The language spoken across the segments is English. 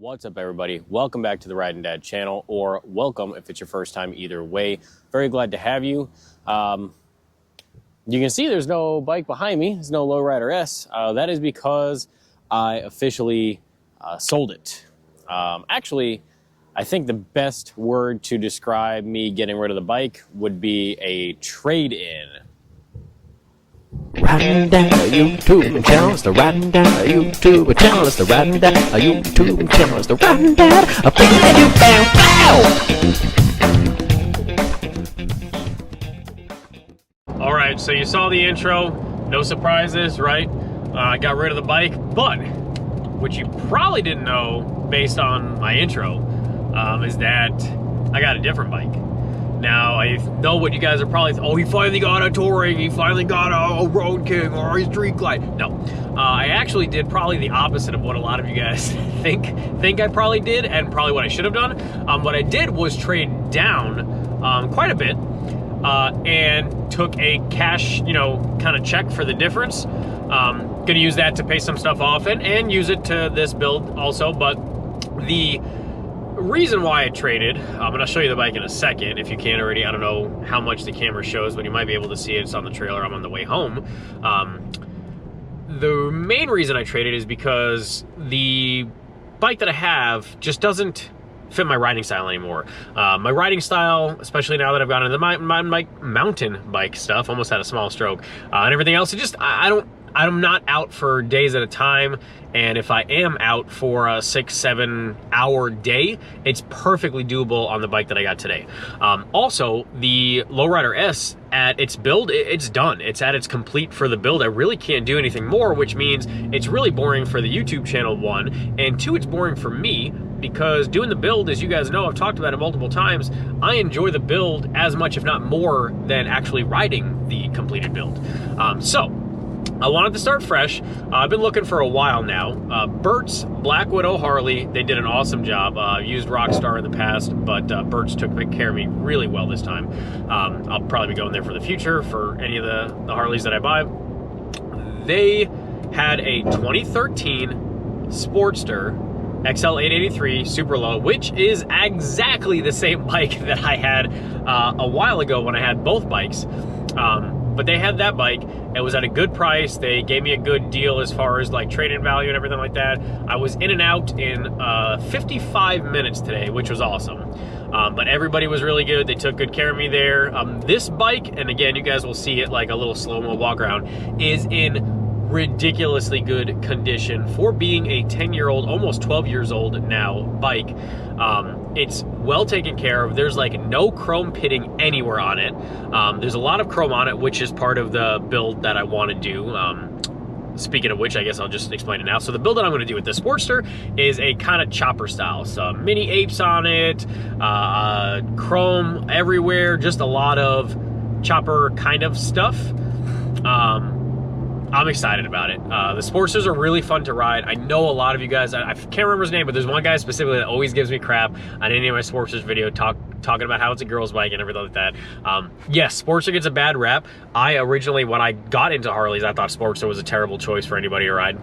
What's up, everybody? Welcome back to the Ridin Dad channel, or welcome if it's your first time. Either way, very glad to have you. You can see there's no bike behind me. There's no Lowrider S. That is because I officially sold it. Actually, I think the best word to describe me getting rid of the bike would be a trade-in. Ridin Dad YouTube channel, it's the Ridin Dad YouTube channel, it's the Ridin Dad YouTube channel, it's the Ridin Dad. All right, so you saw the intro. No surprises, right? I got rid of the bike, but what you probably didn't know based on my intro is that I got a different bike. Now, I know what you guys are probably, oh, he finally got a touring, he finally got a Road King or a Street Glide. No, I actually did probably the opposite of what a lot of you guys think I probably did, and probably what I should have done. What I did was trade down quite a bit and took a cash, kind of check for the difference. Gonna use that to pay some stuff off and use it to this build also, but the reason why I traded, I'm going to show you the bike in a second if you can't already. I don't know how much the camera shows, but you might be able to see it. It's on the trailer. I'm on the way home. The main reason I traded is because the bike that I have just doesn't fit my riding style anymore. My riding style, especially now that I've gotten into the mountain bike stuff, almost had a small stroke, and everything else, it just, I'm not out for days at a time, and if I am out for a 6-7 hour day, it's perfectly doable on the bike that I got today. Also, the Lowrider S, at its build, it's done. It's at its complete for the build. I really can't do anything more, which means it's really boring for the YouTube channel, one, and two, it's boring for me, because doing the build, as you guys know, I've talked about it multiple times, I enjoy the build as much, if not more, than actually riding the completed build. So I wanted to start fresh. I've been looking for a while now. Bert's Black Widow Harley, they did an awesome job. I've used Rockstar in the past, but Bert's took care of me really well this time. I'll probably be going there for the future for any of the Harleys that I buy. They had a 2013 Sportster XL883 Super Low, which is exactly the same bike that I had a while ago when I had both bikes. But they had that bike. It was at a good price. They gave me a good deal as far as like trade-in value and everything like that. I was in and out in 55 minutes today, which was awesome. But everybody was really good. They took good care of me there. This bike, and again, you guys will see it like a little slow-mo walk around, is in ridiculously good condition for being a 10-year-old, almost 12 years old now bike. It's well taken care of. There's like no chrome pitting anywhere on it. There's a lot of chrome on it, which is part of the build that I want to do. Speaking of which, I guess I'll just explain it now. So the build that I'm going to do with the Sportster is a kind of chopper style. So mini apes on it, chrome everywhere, just a lot of chopper kind of stuff. I'm excited about it. The Sportsters are really fun to ride. I know a lot of you guys, I can't remember his name, but there's one guy specifically that always gives me crap on any of my Sportsters video talking about how it's a girl's bike and everything like that. Yes, Sportster gets a bad rap. I originally, when I got into Harleys, I thought Sportster was a terrible choice for anybody to ride.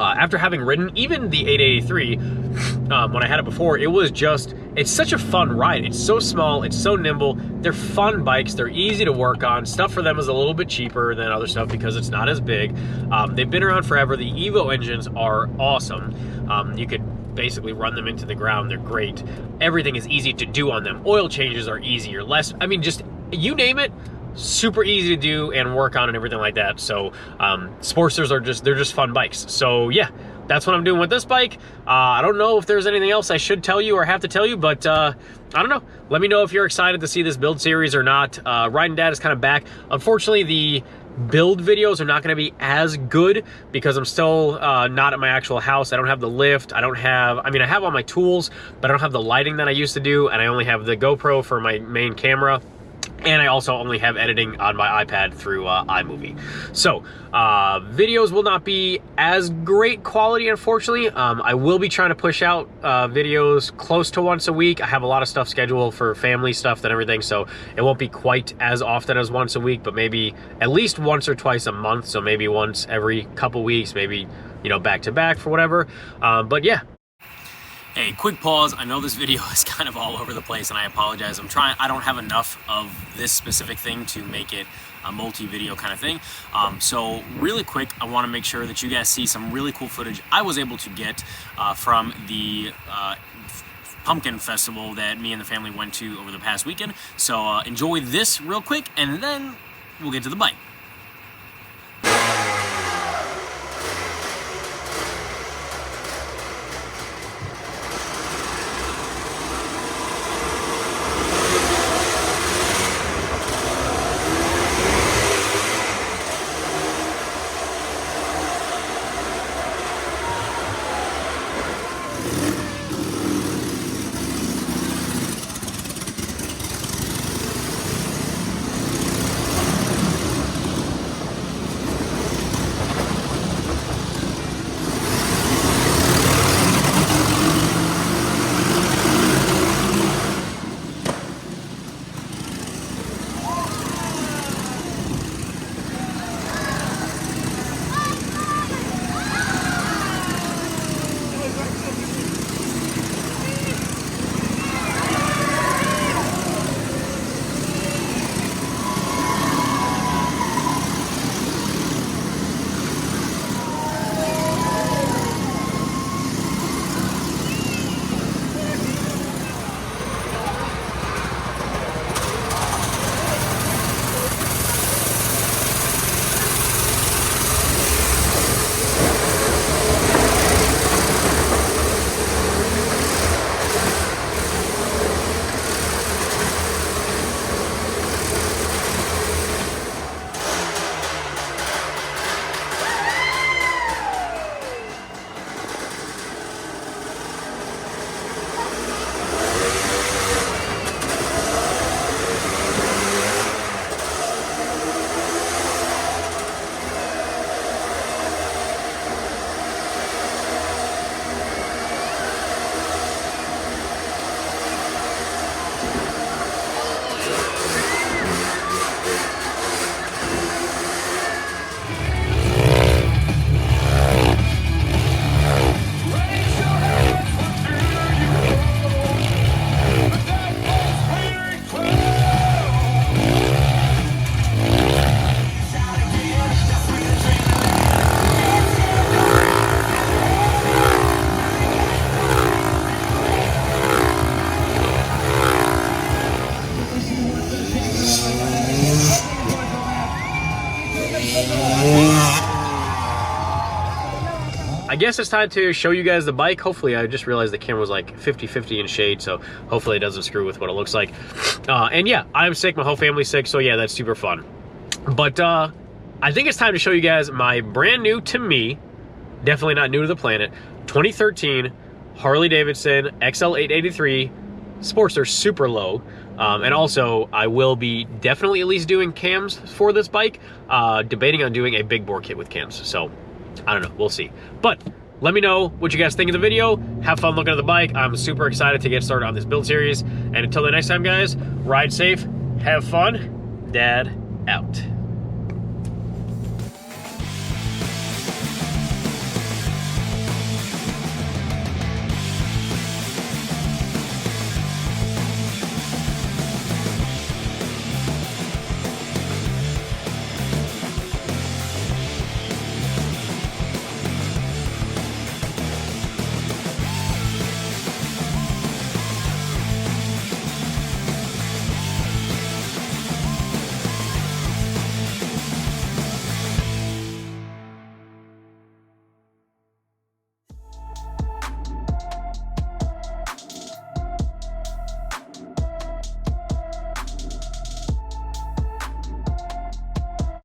After having ridden even the 883, when I had it before, it's such a fun ride. It's so small, it's so nimble. They're fun bikes, they're easy to work on. Stuff for them is a little bit cheaper than other stuff because it's not as big. They've been around forever. The Evo engines are awesome. You could basically run them into the ground. They're great. Everything is easy to do on them. Oil changes are easier, less, I mean, just, you name it, super easy to do and work on and everything like that. So Sportsters are they're just fun bikes. So yeah, that's what I'm doing with this bike. I don't know if there's anything else I should tell you or have to tell you, but I don't know. Let me know if you're excited to see this build series or not. Ridin Dad is kind of back. Unfortunately, the build videos are not going to be as good because I'm still not at my actual house. I don't have the lift. I have all my tools, but I don't have the lighting that I used to do, and I only have the GoPro for my main camera. And I also only have editing on my iPad through iMovie. So videos will not be as great quality, unfortunately. I will be trying to push out videos close to once a week. I have a lot of stuff scheduled for family stuff and everything, so it won't be quite as often as once a week, but maybe at least once or twice a month. So maybe once every couple weeks, maybe, you know, back to back for whatever. But yeah. Hey, quick pause. I know this video is kind of all over the place and I apologize. I don't have enough of this specific thing to make it a multi-video kind of thing. So really quick, I want to make sure that you guys see some really cool footage I was able to get from the pumpkin festival that me and the family went to over the past weekend. So enjoy this real quick and then we'll get to the bike. I guess it's time to show you guys the bike. Hopefully, I just realized the camera was like 50-50 in shade, so hopefully it doesn't screw with what it looks like. And yeah, I'm sick, my whole family's sick, so yeah, that's super fun. But I think it's time to show you guys my brand new, to me, definitely not new to the planet, 2013 Harley Davidson XL883 Sportster Super Low. And also, I will be definitely at least doing cams for this bike, debating on doing a big bore kit with cams. So, I don't know, we'll see. But let me know what you guys think of the video. Have fun looking at the bike. I'm super excited to get started on this build series. And until the next time, guys, ride safe, have fun. Dad out.